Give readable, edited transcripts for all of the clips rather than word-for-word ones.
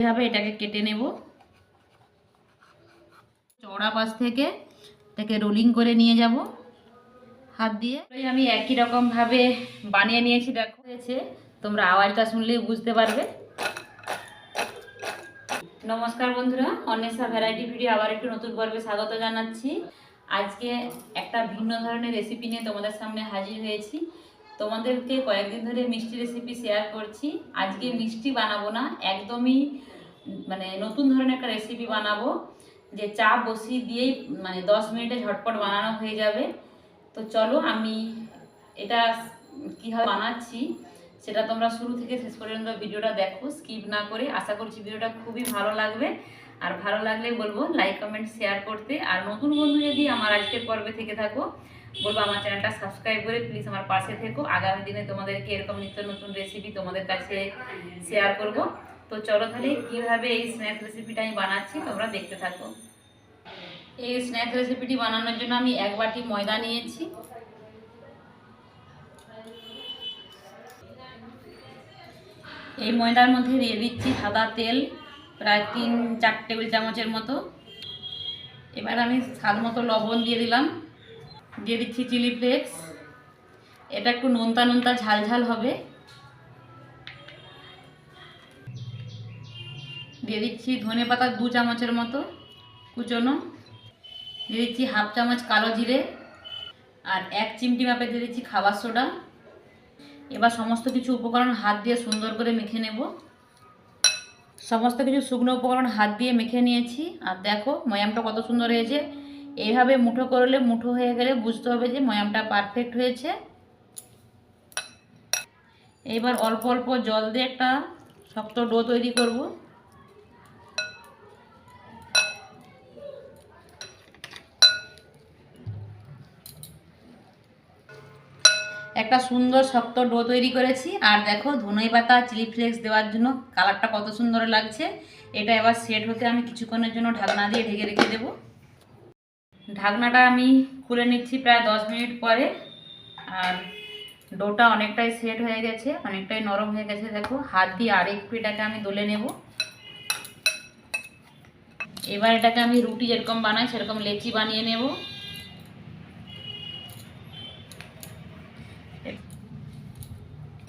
এভাবে এটাকে কেটে নেব। চওড়া পাশ থেকে এটাকে রোলিং করে নিয়ে যাব হাত দিয়ে। আমি একই রকম ভাবে বানিয়ে নিয়েছি, দেখো হয়েছে, তোমরা আওয়াজটা শুনলেই বুঝতে পারবে। নমস্কার বন্ধুরা, অন্বেষা ভ্যারাইটি ভিডিও আবার একটু নতুন পর্বে স্বাগত জানাচ্ছি। আজকে একটা ভিন্ন ধরনের রেসিপি নিয়ে তোমাদের সামনে হাজির হয়েছি। তোমাদেরকে কয়েকদিন ধরে মিষ্টি রেসিপি শেয়ার করছি। আজকে মিষ্টি বানাবো না, একদমই নতুন ধরনের একটা রেসিপি বানাবো, যে চা বসিয়ে দিয়েই 10 মিনিটে ঝটপট বানানো হয়ে যাবে। তো চলো আমি এটা কীভাবে বানাচ্ছি সেটা তোমরা শুরু থেকে শেষ পর্যন্ত ভিডিওটা দেখো, স্কিপ না করে। আশা করছি ভিডিওটা খুবই ভালো লাগবে, আর ভালো লাগলে বলবো লাইক কমেন্ট শেয়ার করতে। আর নতুন বন্ধু যদি আমার আজকের পর্বে থেকে থাকো, বলবো আমার চ্যানেলটা সাবস্ক্রাইব করে প্লিজ আমার পাশে থেকো। আগামী দিনে তোমাদেরকে এরকম নিত্য নতুন রেসিপি তোমাদের কাছে শেয়ার করব। তো চলো তাহলে কীভাবে এই স্ন্যাক্স রেসিপিটা আমি বানাচ্ছি তোমরা দেখতে থাকো। এই স্ন্যাক্স রেসিপিটি বানানোর জন্য আমি 1 বাটি ময়দা নিয়েছি। এই ময়দার মধ্যে দিয়ে দিচ্ছি সাদা তেল, প্রায় 3-4 টেবিল চামচের মতো। এবার আমি স্বাদ মতো লবণ দিয়ে দিলাম, দিয়ে দিচ্ছি চিলি ফ্লেক্স। এটা একটু নোনতা নোনতা ঝাল ঝাল হবে। দিয়ে দিচ্ছি ধনে পাতা 2 চামচের মতো কুচনো। দিয়ে দিচ্ছি 1/2 চামচ কালো জিরে, আর 1 চিমটি মাপে দিয়ে দিচ্ছি খাবার সোডা। এবার সমস্ত কিছু উপকরণ হাত দিয়ে সুন্দর করে মেখে নেব। সমস্ত কিছু শুকনো উপকরণ হাত দিয়ে মেখে নিয়েছি। আর দেখো ময়ামটা কত সুন্দর হয়েছে। এইভাবে মুঠো করলে, মুঠো হয়ে গেলে বুঝতে হবে যে ময়ামটা পারফেক্ট হয়েছে। এবার অল্প অল্প জল দিয়ে একটা শক্ত ডো তৈরি করব। একটা সুন্দর শক্ত ডো তৈরি করেছি। আর দেখো ধনে পাতা চিলি ফ্লেক্স দেওয়ার জন্য কালারটা কত সুন্দর লাগছে। এটা এবার সেট হতে আমি কিছুক্ষণের জন্য ঢাকনা দিয়ে ঢেকে রেখে দেব। ঢাকনাটা আমি খুলে নিচ্ছি প্রায় 10 মিনিট পরে। আর ডোটা অনেকটাই সেট হয়ে গেছে, অনেকটাই নরম হয়ে গেছে। দেখো হাত দিয়ে আরেকটু এটাকে আমি দলে নেব। এবার এটাকে আমি রুটি যেরকম বানাই সেরকম লেচি বানিয়ে নেব।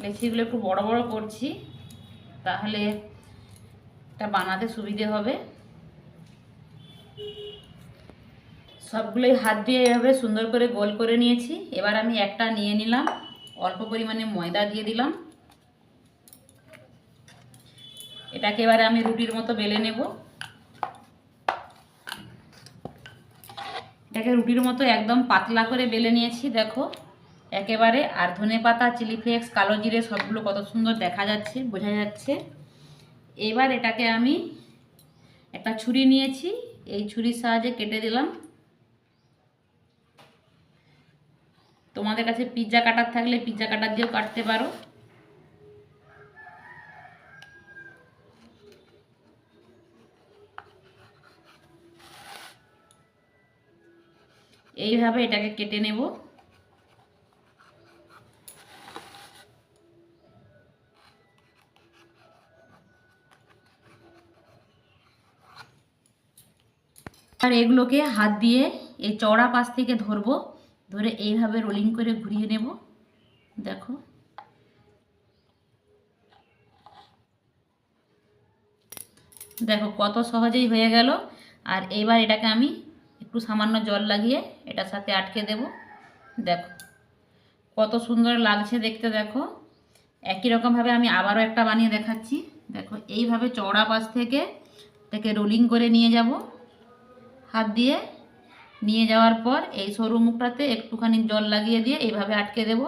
লেচিগুলো একটু বড় বড় করছি, তাহলে এটা বানাতে সুবিধে হবে। সবগুলোই হাত দিয়ে এভাবে সুন্দর করে গোল করে নিয়েছি। এবার আমি একটা নিয়ে নিলাম, অল্প পরিমাণে ময়দা দিয়ে দিলাম। এটাকে এবারে আমি রুটির মতো বেলে নেব। এটাকে রুটির মতো একদম পাতলা করে বেলে নিয়েছি দেখো একেবারে। আর ধনে পাতা চিলি ফ্লেক্স কালো জিরে সবগুলো কত সুন্দর দেখা যাচ্ছে, বোঝা যাচ্ছে। এবার এটাকে আমি একটা ছুরি নিয়েছি, এই ছুরির সাহায্যে কেটে দিলাম। তোমাদের কাছে পিৎজা কাটার থাকলে পিৎজা কাটার দিয়েও কাটতে পারো। এইভাবে এটাকে কেটে নেব। আর এগুলোকে হাত দিয়ে এই চওড়া পাশ থেকে ধরবো, ধরে এইভাবে রোলিং করে ঘুরিয়ে নেব। দেখো দেখো কত সহজেই হয়ে গেল। আর এইবার এটাকে আমি একটু সামান্য জল লাগিয়ে এটার সাথে আটকে দেব। দেখো কত সুন্দর লাগছে দেখতে। দেখো একই রকমভাবে আমি আবারও একটা বানিয়ে দেখাচ্ছি। দেখো এইভাবে চওড়া পাশ থেকে এটাকে রোলিং করে নিয়ে যাব। হাত দিয়ে নিয়ে যাওয়ার পর এই সরু মুখটাতে একটুখানি জল লাগিয়ে দিয়ে এইভাবে আটকে দেব।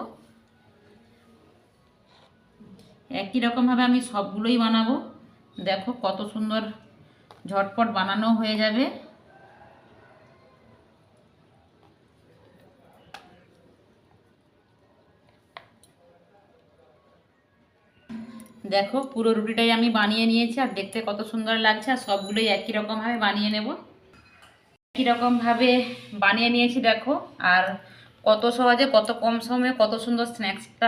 একই রকমভাবে আমি সবগুলোই বানাবো। দেখো কত সুন্দর ঝটপট বানানো হয়ে যাবে। দেখো পুরো রুটিটাই আমি বানিয়ে নিয়েছি, আর দেখতে কত সুন্দর লাগছে। আর সবগুলোই একই রকমভাবে বানিয়ে নেব। একই রকমভাবে বানিয়ে নিয়েছি দেখো। আর কত সহজে, কত কম সময়ে কত সুন্দর স্ন্যাক্সটা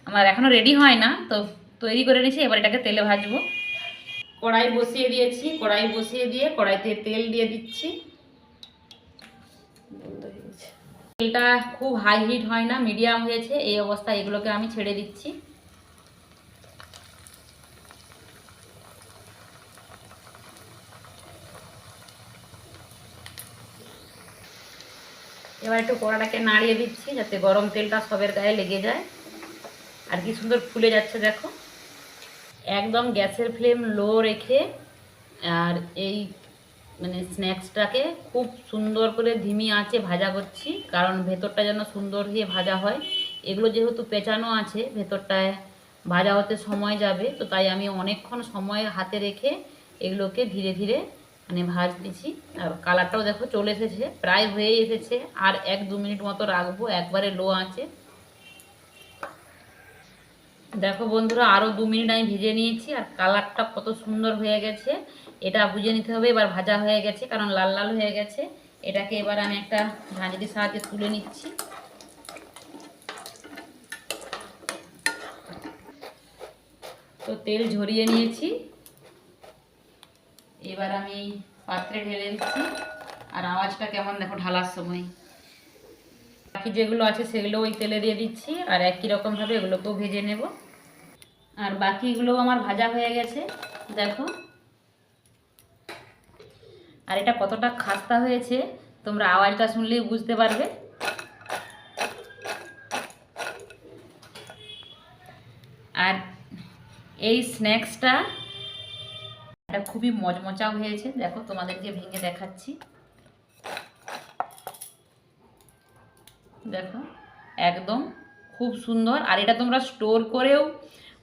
আমার এখনও রেডি হয় না, তো তৈরি করে নিয়েছি। এবার এটাকে তেলে ভাজবো। কড়াই বসিয়ে দিয়েছি, কড়াই বসিয়ে দিয়ে কড়াইতে তেল দিয়ে দিচ্ছি। তেলটা খুব হাই হিট হয় না, মিডিয়াম হয়েছে, এই অবস্থায় এগুলোকে আমি ছেড়ে দিচ্ছি। এবার একটু কড়াটাকে নাড়িয়ে দিচ্ছি যাতে গরম তেলটা সবের গায়ে লেগে যায়। আর কি সুন্দর ফুলে যাচ্ছে দেখো। একদম গ্যাসের ফ্লেম লো রেখে আর এই মানে স্ন্যাক্সটাকে খুব সুন্দর করে ধিমি আঁচে ভাজা করছি, কারণ ভেতরটা যেন সুন্দর হয়ে ভাজা হয়। এগুলো যেহেতু পেঁচানো আছে, ভেতরটায় ভাজা হতে সময় যাবে, তো তাই আমি অনেকক্ষণ সময় হাতে রেখে এগুলোকে ধীরে ধীরে মানে ভাজতেছি। আর কালারটাও দেখো চলে এসেছে, প্রায় হয়ে এসেছে। আর 1-2 মিনিট মতো রাখবো একবারে লো আঁচে। দেখো বন্ধুরা, আরও 2 মিনিট আমি ভেজে নিয়েছি আর কালারটা কত সুন্দর হয়ে গেছে। এটা বুঝে নিতে হবে এবার ভাজা হয়ে গেছে, কারণ লাল লাল হয়ে গেছে। এটাকে এবার আমি একটা ঝাঁঝরির সাহায্যে তুলে নিচ্ছি। তো তেল ঝরিয়ে নিয়েছি, এবার আমি পাত্রে ঢেলে দিচ্ছি। আর আওয়াজটা কেমন দেখো ঢালার সময়। বাকি যেগুলো আছে সেগুলো ওই তেলে দিয়ে দিচ্ছি, আর একই রকমভাবে এগুলোকেও ভেজে নেব। আর বাকিগুলো আমার ভাজা হয়ে গেছে দেখো। আর এটা কতটা খাস্তা হয়েছে তোমরা আওয়াজটা শুনলেই বুঝতে পারবে। আর এই স্ন্যাক্সটা এটা খুবই মচমচাও হয়েছে, দেখো তোমাদেরকে ভেঙে দেখাচ্ছি। দেখো একদম খুব সুন্দর। আর এটা তোমরা স্টোর করেও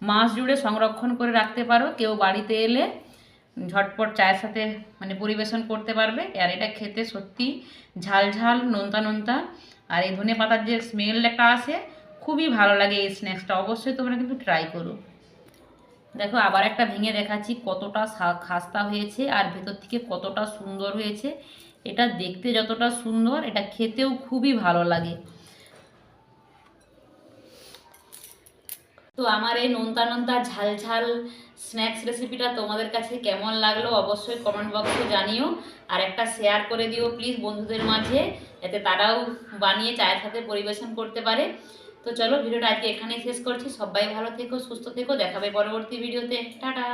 মাস জুড়ে সংরক্ষণ করে রাখতে পারো, কেউ বাড়িতে এলে ঝটপট চায়ের সাথে মানে পরিবেশন করতে পারবে। আর এটা খেতে সত্যি ঝাল ঝাল নোনতা নোনতা, আর এই ধনে পাতার যে স্মেল একটা আসে খুবই ভালো লাগে। এই স্ন্যাক্সটা অবশ্যই তোমরা কিন্তু ট্রাই করো। দেখো আবার একটা ভেঙে দেখাচ্ছি কতটা খাস্তা হয়েছে আর ভেতর থেকে কতটা সুন্দর হয়েছে। এটা দেখতে যতটা সুন্দর, এটা খেতেও খুবই ভালো লাগে। তো আমার এই নোনতা নোনতা ঝাল ঝাল স্ন্যাক্স রেসিপিটা তোমাদের কাছে কেমন লাগলো অবশ্যই কমেন্ট বক্সে জানিও। আর একটা শেয়ার করে দিও প্লিজ বন্ধুদের মাঝে, যাতে তারাও বানিয়ে চায়ের সাথে পরিবেশন করতে পারে। তো চলো ভিডিওটা আজকে এখানেই শেষ করছি। সবাই ভালো থেকো, সুস্থ থেকো, দেখাবে পরবর্তী ভিডিওতে। টাটা।